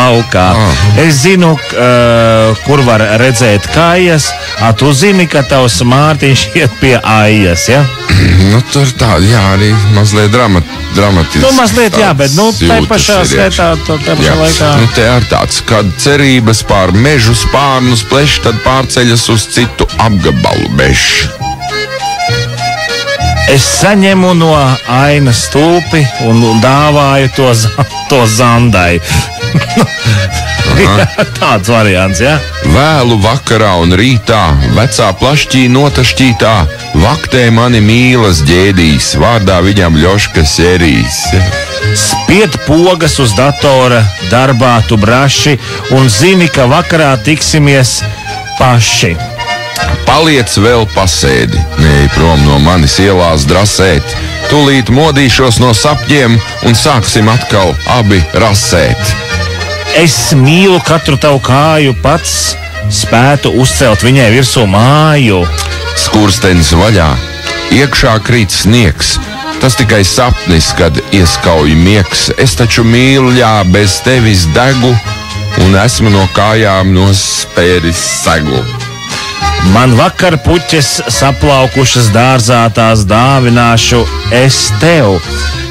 laukā. Es zinu, kur var redzēt kājas, tu zini, ka tavs Mārtiņš iet pie aijas, ja? Nu, tur tā, jā, arī mazliet dramatiski. Nu, mazliet, jā, bet, tai pašā skaitā, tai pašā laikā. Nu, te ir tāds, kad cerības pār mežu spārnus pleš, tad pārceļas uz citu apgabalu mežu. Es saņemu no ainas stulpi un dāvāju to Zandai. Tāds variants, jā? Vēlu vakarā un rītā, vecā plašķī notašķītā, vaktē mani mīlas ģēdīs, vārdā viņam Ļoškas erīs. Spied pogas uz datora, darbā tu braši, un zini, ka vakarā tiksimies paši. Paliec vēl pasēdi, neej prom no manis ielās drasēt, tūlīt modīšos no sapņiem un sāksim atkal abi rasēt. Es mīlu katru tavu kāju, pats spētu uzcelt viņai virsū māju. Skurstenis vaļā, iekšā krīt sniegs, tas tikai sapnis, kad ieskauj miegs. Es taču mīlu, jā, bez tevis degu un esmu no kājām nospēris segu. Man vakar puķes saplaukušas dārzā, tās dāvināšu es tev,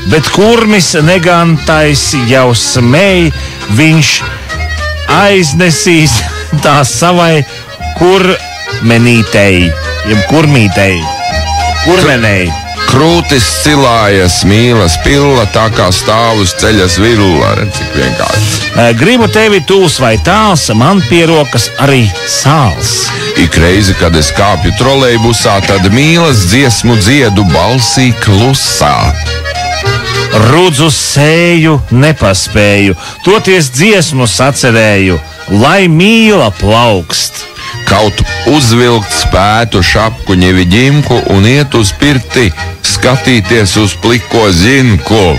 bet kurmis negantais jau smēj, viņš aiznesīs tā savai kurmenītei, jeb kurmītei, kurmenei. Krūtis cilājas mīlas pilla, tā kā stāv uz ceļas villa, cik vienkārši. Gribu tevi tūs vai tāls, man pie rokas arī sāls. Ik reizi, kad es kāpju trolejbusā, tad mīlas dziesmu dziedu balsī klusā. Rudzu sēju nepaspēju, toties dziesmu sacerēju, lai mīla plaukst. Kaut uzvilkt spētu šapku ņeviģimku un iet uz pirti, skatīties uz pliko zinku.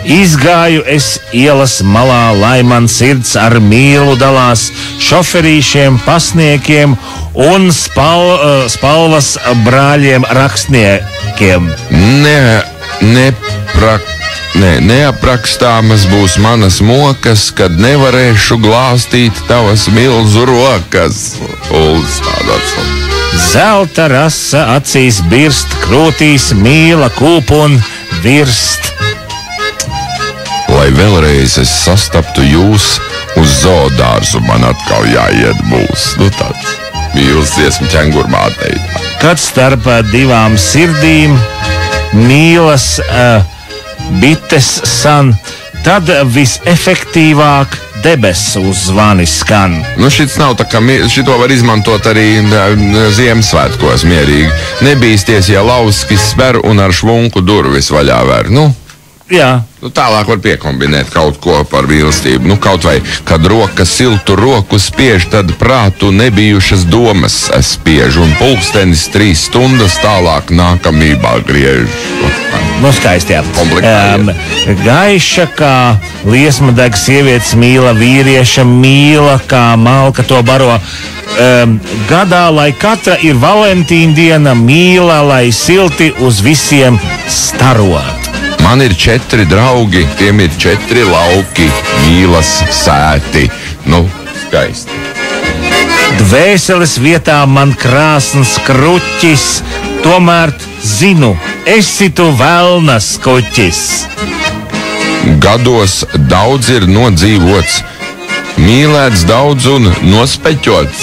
Izgāju es ielas malā, lai man sirds ar mīlu dalās, šoferīšiem, pasniekiem un spalvas brāļiem rakstniekiem. Neaprakstāmas būs manas mokas, kad nevarēšu glāstīt tavas milzu rokas. Zelta rasa acīs birst, krūtīs mīla kūp un virst. Lai vēlreiz es sastaptu jūs, uz zoodārzu man atkal jāiet būs. Nu tāds mīlas dziesmu ķengurmātei. Kad starp divām sirdīm mīlas bites san, tad visefektīvāk debesu zvani skan. Nu, šits nav tā, ka šito var izmantot arī Ziemassvētkos mierīgi. Nebīsties, ja lauskis sper un ar švunku durvis vaļā ver. Nu, jā. Nu, tālāk var piekombinēt kaut ko par mīlestību. Nu, kaut vai, kad roka siltu roku spiež, tad prātu nebijušas domas spiež, un pulkstenis 3 stundas tālāk nākamībā griež. Nu, skaisti, jā. Gaiša kā liesma deg sievietes mīla, vīrieša mīla kā malka to baro. Gadā, lai katra ir Valentīna diena, mīla, lai silti uz visiem staro. Man ir 4 draugi, tiem ir 4 lauki, mīlas sēti. Nu, skaisti. Dvēseles vietā man krāsns kruķis, tomēr zinu, esi tu velnas kuķis. Gados daudz ir nodzīvots, mīlēts daudz un nospeķots.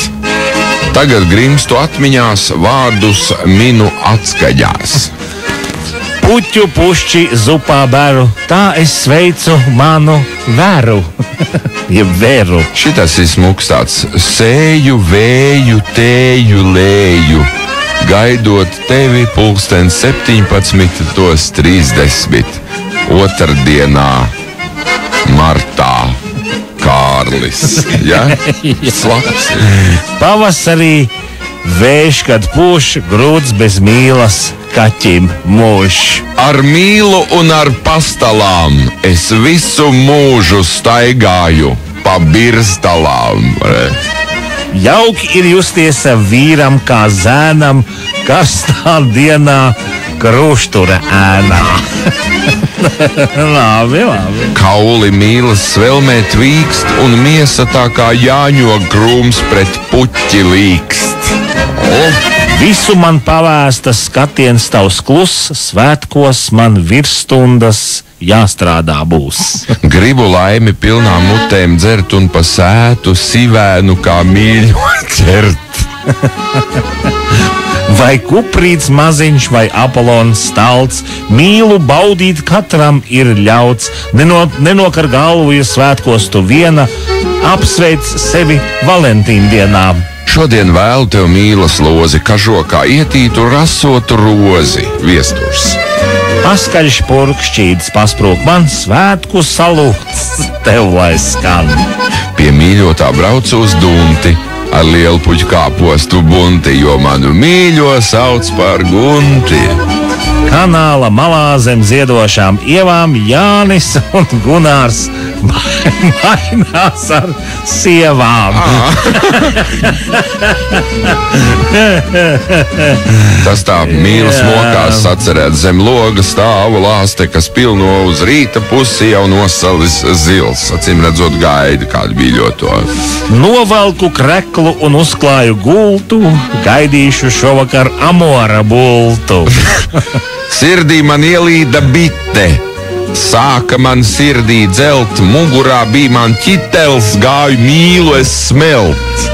Tagad grimstu atmiņās, vārdus minu atskaņās. Puķu pušķi zupā beru, tā es sveicu manu veru. Jeb veru. Šitas ir smuks tāds. Sēju, vēju, tēju, lēju, gaidot tevi pulksten 17:30. Otrdienā, martā, Kārlis. Ja? Slaps. Pavasarī vējš, kad pūš, grūts bez mīlas kaķim mūž. Ar mīlu un ar pastalām es visu mūžu staigāju pa birstalām. Jauki ir justies vīram kā zēnam, karstā dienā krūštura ēnā. Labi. Kauli mīlas svelmē tvīkst, un miesa tā kā jāņo grūms pret puķi līkst. Visu man pavēsta skatiens tavs kluss, svētkos man virsstundas jāstrādā būs. Gribu laimi pilnām mutēm dzert un pa sētu sivēnu kā mīļo ķert. Vai kuprīts maziņš vai Apolons stalts, mīlu baudīt katram ir ļauts. Nenokar galvu, ja svētkos tu viena, apsveic sevi Valentīna dienā. Šodien vēlu tev mīlas lozi, kažokā ietītu rasotu rozi, viesturs. Paskaļš purkšķītis pasprūk man, svētku salūts tev lai skan. Pie mīļotā braucu uz dunti, ar lielu puķu kāpostu bunti, jo manu mīļo sauc par Gunti. Kanāla malā zem ziedošām ievām Jānis un Gunārs mainās ar sievām. Tas tā mīlas mokās sacerēt zem loga stāvu lāste, kas pilno uz rīta pusi jau nosalis zils. Acīm redzot gaida kādu mīļoto. Novelku kreklu un uzklāju gultu, gaidīšu šovakar amora bultu. Sirdī man ielīda bite, sāka man sirdī dzelt, mugurā bija man ķitels, gāju mīlu es smelt.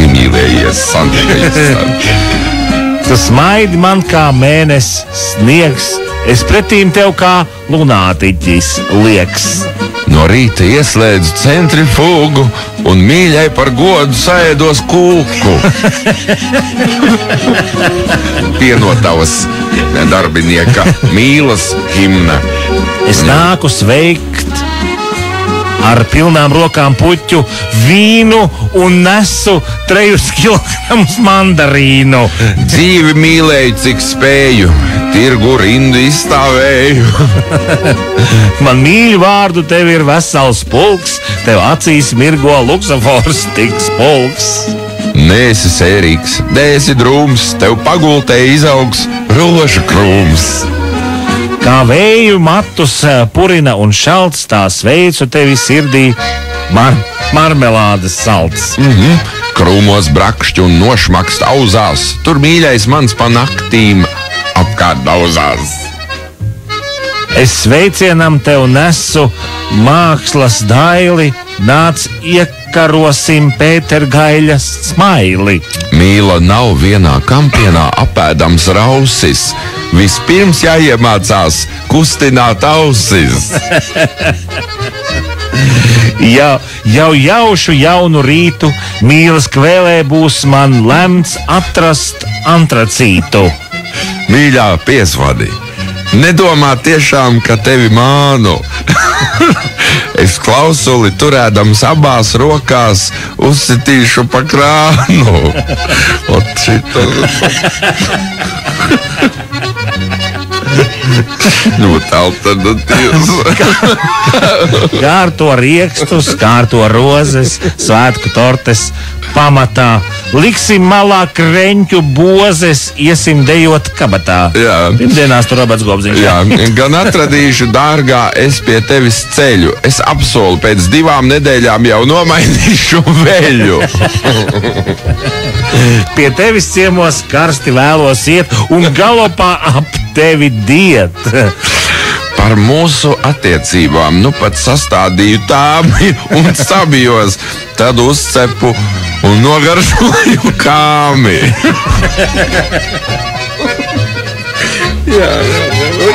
Iemīlējies, Sandra. Tu smaidi man kā mēnesis sniegs, es pretīm tev kā lunātiķis lieks. No rīta ieslēdzu centrifugu un mīļai par godu saēdos kūku. Pienotavas darbinieka mīlas himna. Es nāku sveikt ar pilnām rokām puķu vīnu un nesu 3 kilogramus mandarīnu. Dzīvi mīlēju, cik spēju, tirgu rindu izstāvēju. Man mīļu vārdu tev ir vesels pulks, tev acīs mirgo luksafors tiks pulks. Nēsi sērīgs, dēsi drūms, tev pagultē izaugs rožu krūms. Kā vēju matus purina un šalts, tā sveicu tevi sirdī marmelādes salts. Krūmos brakšķi un nošmakst auzās, tur mīļais mans pa naktīm apkārt dauzās. Es sveicienam tev nesu mākslas daili, nāc iekarosim Pētergaiļas smaili. Mīla nav vienā kampienā apēdams rausis, vispirms jāiemācās kustināt ausis. Jau jaušu jaunu rītu, mīlas kvēlē būs man lemts atrast antracītu. Mīļā piesvadi, nedomā tiešām, ka tevi mānu. Es klausuli turēdams abās rokās uzsitīšu pa krānu. Ot šito. Ļoti alternatīvs. Kārto riekstus, kārto rozes, svētku tortes pamatā. Liksim malā kreņķu bozes, iesim dejot kabatā. Jā. Pirmdienās tur Roberts Gobziņš. Jā, gan atradīšu, dārgā, es pie tevis ceļu. Es apsolu, pēc 2 nedēļām jau nomainīšu veļu. Pie tevis ciemos karsti vēlos iet un galopā ap tevi diet. Par mūsu attiecībām nu pat sastādīju tāmi un sabijos, tad uzcepu un nogaršoju kāmi.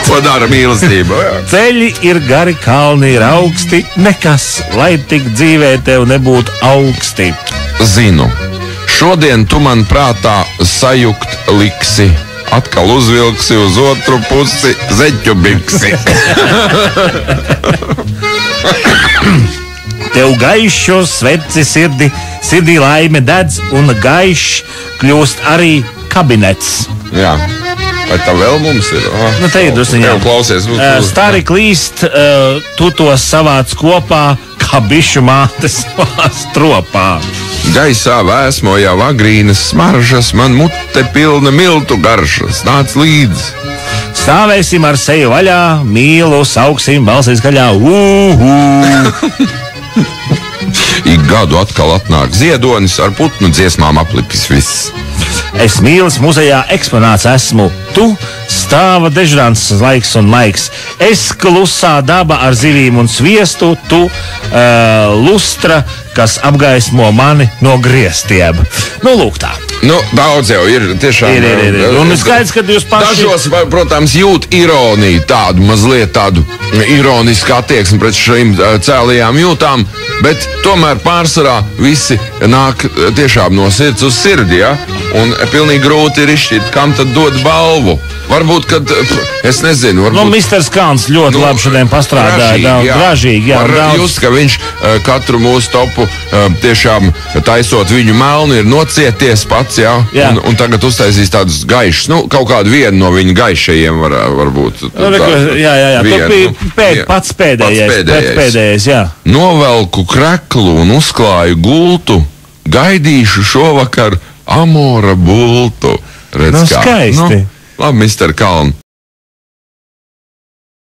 Ko dara mīlestība? Ceļi ir gari, kalni ir augsti, nekas, lai tik dzīvē tev nebūtu augsti. Zinu, šodien tu man prātā sajukt liksi. Atkal uzvilksi uz otru pusi zeķu biksi. Tev gaišo sveci sirdī laime dedz un gaišs kļūst arī kabinets. Jā. Vai tā vēl mums ir? Nu, te ir drusciņā. Jau klausies. Stari klīst, tu tos savāc kopā, kā bišu mātes stropā. Gaisā vēsmo jau agrīnas smaržas, man mute pilna miltu garšas. Nāc līdzi. Stāvēsim ar seju vaļā, mīlu, sauksim, balsīs gaļā. Ik gadu atkal atnāk ziedonis, ar putnu dziesmām aplipis viss. Es Mīlas muzejā eksponāts esmu. Tu stāva dežrants, laiks un maigs. Es klusā daba ar zivīm un sviestu. Tu lustra, kas apgaismo mani no griestiem. Nu, lūk tā. Nu, daudz jau ir tiešām. Ir. Un skaidrs, ka jūs paši... Dažos, protams, jūt ironiju, tādu mazliet tādu ironisku attieksmi pret šīm cēlījām jūtām, bet tomēr pārsvarā visi nāk tiešām no sirds uz sirdi, ja? Un pilnīgi grūti ir izšķirt, kam tad dod balvu. Varbūt, kad, es nezinu, varbūt... Nu, Misters Kalns ļoti labi šodien pastrādāja, gražīgi, jā. Var just, ka viņš katru mūsu topu tiešām taisot viņu melnu ir nocieties pats, jā. Un tagad uztaisīs tādus gaišus, nu, kaut kādu vienu no viņa gaišajiem varbūt. Jā, tu biji pats pēdējais, jā. Novelku kreklu un uzklāju gultu, gaidīšu šovakar Amora bultu. Redz, skaisti. Labi, Mister Kaln.